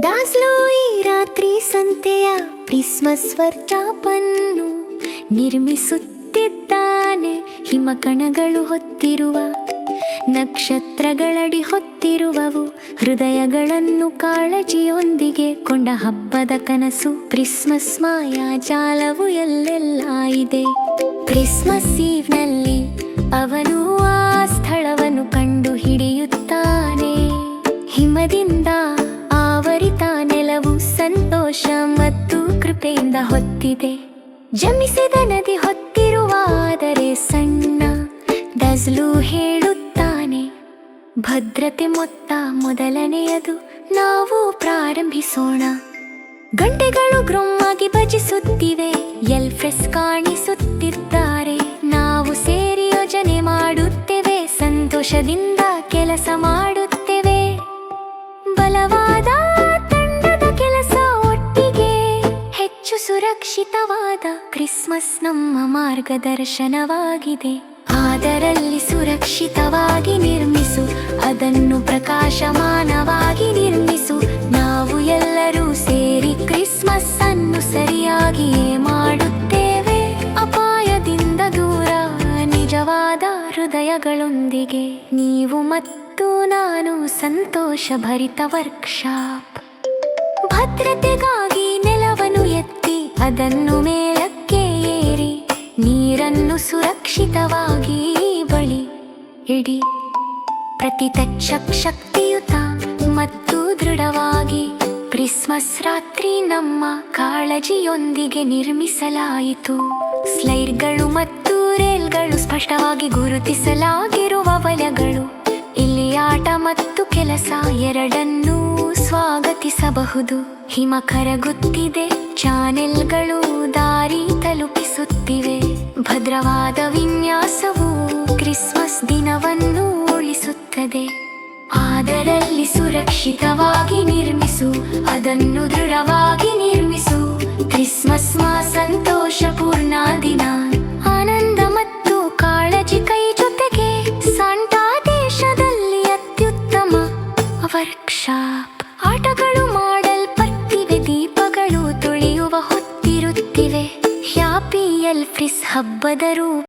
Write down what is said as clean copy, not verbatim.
ಡಾಸ್ಲೋ ಈ ರಾತ್ರಿ ಸಂತೆಯ ಕ್ರಿಸ್ಮಸ್ ವರ್ಚಾಪನ್ನು ನಿರ್ಮಿಸುತ್ತಿದ್ದಾನೆ. ಹಿಮಕಣಗಳು ಹೊತ್ತಿರುವ ನಕ್ಷತ್ರಗಳಡಿ ಹೊತ್ತಿರುವವು ಹೃದಯಗಳನ್ನು ಕಾಳಜಿಯೊಂದಿಗೆ ಕೊಂಡ ಹಬ್ಬದ ಕನಸು. ಕ್ರಿಸ್ಮಸ್ ಮಾಯಾಜಾಲವು ಎಲ್ಲೆಲ್ಲ ಇದೆ. ಕ್ರಿಸ್ಮಸ್ ಈವ್ನಲ್ಲಿ ಅವನು ಆ ಸ್ಥಳವನ್ನು ಕಂಡು ಹಿಡಿಯುತ್ತಾನೆ. ಹಿಮದಿಂದ ಆವರಿತ ನೆಲವು ಸಂತೋಷ ಮತ್ತು ಕೃಪೆಯಿಂದ ಹೊತ್ತಿದೆ. ಜಮಿಸಿದ ನದಿ ಹೊತ್ತಿರುವ ಆದರೆ ಸಣ್ಣ ಡಜ್ಲು ಹೇಳುತ್ತಾನೆ, ಭದ್ರತೆ ಮೊತ್ತ ಮೊದಲನೆಯದು, ನಾವು ಪ್ರಾರಂಭಿಸೋಣ. ಗಂಟೆಗಳು ಗ್ರೊಮ್ಮಾಗಿ ಭಜಿಸುತ್ತಿವೆ, ಎಲ್ಫ್ರೆಸ್ ಕಾಣಿಸುತ್ತಿದ್ದಾರೆ. ನಾವು ಸೇರಿ ಯೋಜನೆ ಮಾಡುತ್ತೇವೆ, ಸಂತೋಷದಿಂದ ಕೆಲಸ ಮಾಡುತ್ತೇವೆ. ಬಲವಾದ ತಂಡದ ಕೆಲಸ ಒಟ್ಟಿಗೆ ಹೆಚ್ಚು ಸುರಕ್ಷಿತವಾದ ಕ್ರಿಸ್ಮಸ್ ನಮ್ಮ ಮಾರ್ಗದರ್ಶನವಾಗಿದೆ. ಅದರಲ್ಲಿ ಸುರಕ್ಷಿತವಾಗಿ ನಿರ್ಮಿಸು, ಅದನ್ನು ಪ್ರಕಾಶಮಾನವಾಗಿ ನಿರ್ಮಿಸು. ನಾವು ಎಲ್ಲರೂ ಸೇರಿ ಕ್ರಿಸ್ಮಸ್ ಅನ್ನು ಸರಿಯಾಗಿಯೇ ಮಾಡುತ್ತೇವೆ. ಅಪಾಯದಿಂದ ದೂರ ನಿಜವಾದ ಹೃದಯಗಳೊಂದಿಗೆ ನೀವು ಮತ್ತು ನಾನು. ಸಂತೋಷ ಭರಿತ ವರ್ಕ್ಶಾಪ್. ಭದ್ರತೆಗಾಗಿ ನೆಲವನ್ನು ಎತ್ತಿ ಅದನ್ನು ಮೇಲಕ್ಕೆ ಏರಿ ನೀರನ್ನು ಸುರಕ್ಷಿತವಾಗಿ ಬಳಿ ಇಡಿ. ಪ್ರತಿ ಶಕ್ತಿಯುತ ಮತ್ತು ದೃಢವಾಗಿ ಕ್ರಿಸ್ಮಸ್ ರಾತ್ರಿ ನಮ್ಮ ಕಾಳಜಿಯೊಂದಿಗೆ ನಿರ್ಮಿಸಲಾಯಿತು. ಸ್ಲೈಡ್ಗಳು ಮತ್ತು ರೇಲ್ಗಳು ಸ್ಪಷ್ಟವಾಗಿ ಗುರುತಿಸಲಾಗಿರುವ ವಲಯಗಳು. ಇಲ್ಲಿ ಆಟ ಮತ್ತು ಕೆಲಸ ಎರಡನ್ನೂ ಸ್ವಾಗತಿಸಬಹುದು. ಹಿಮ ಕರಗುತ್ತಿದೆ, ಚಾನೆಲ್ಗಳು ದಾರಿ ತಲುಪಿಸುತ್ತಿವೆ. ಭದ್ರವಾದ ವಿನ್ಯಾಸವು ಕ್ರಿಸ್ಮಸ್ ದಿನವನ್ನು ಉಳಿಸುತ್ತದೆ. ಅದರಲ್ಲಿ ಸುರಕ್ಷಿತವಾಗಿ ನಿರ್ಮಿಸು, ಅದನ್ನು ದೃಢವಾಗಿ ನಿರ್ಮಿಸು. ಕ್ರಿಸ್ಮಸ್ ಸಂತೋಷಪೂರ್ಣ ದಿನ, ಆನಂದ ಮತ್ತು ಕಾಳಜಿ ಕೈ ಜೊತೆಗೆ. ಸಾಂಟಾ ದೇಶದಲ್ಲಿ ಅತ್ಯುತ್ತಮ ವರ್ಕ್ಶಾಪ್. ಆಟಗಳು ಮಾಡಲ್ಪಟ್ಟಿವೆ, ದೀಪಗಳು ತುಳಿಯುವ ಹೊತ್ತಿರುತ್ತಿವೆ. ಹ್ಯಾಪಿ ಎಲ್ಫ್ರಿಸ್ ಹಬ್ಬದ ರೂಪ.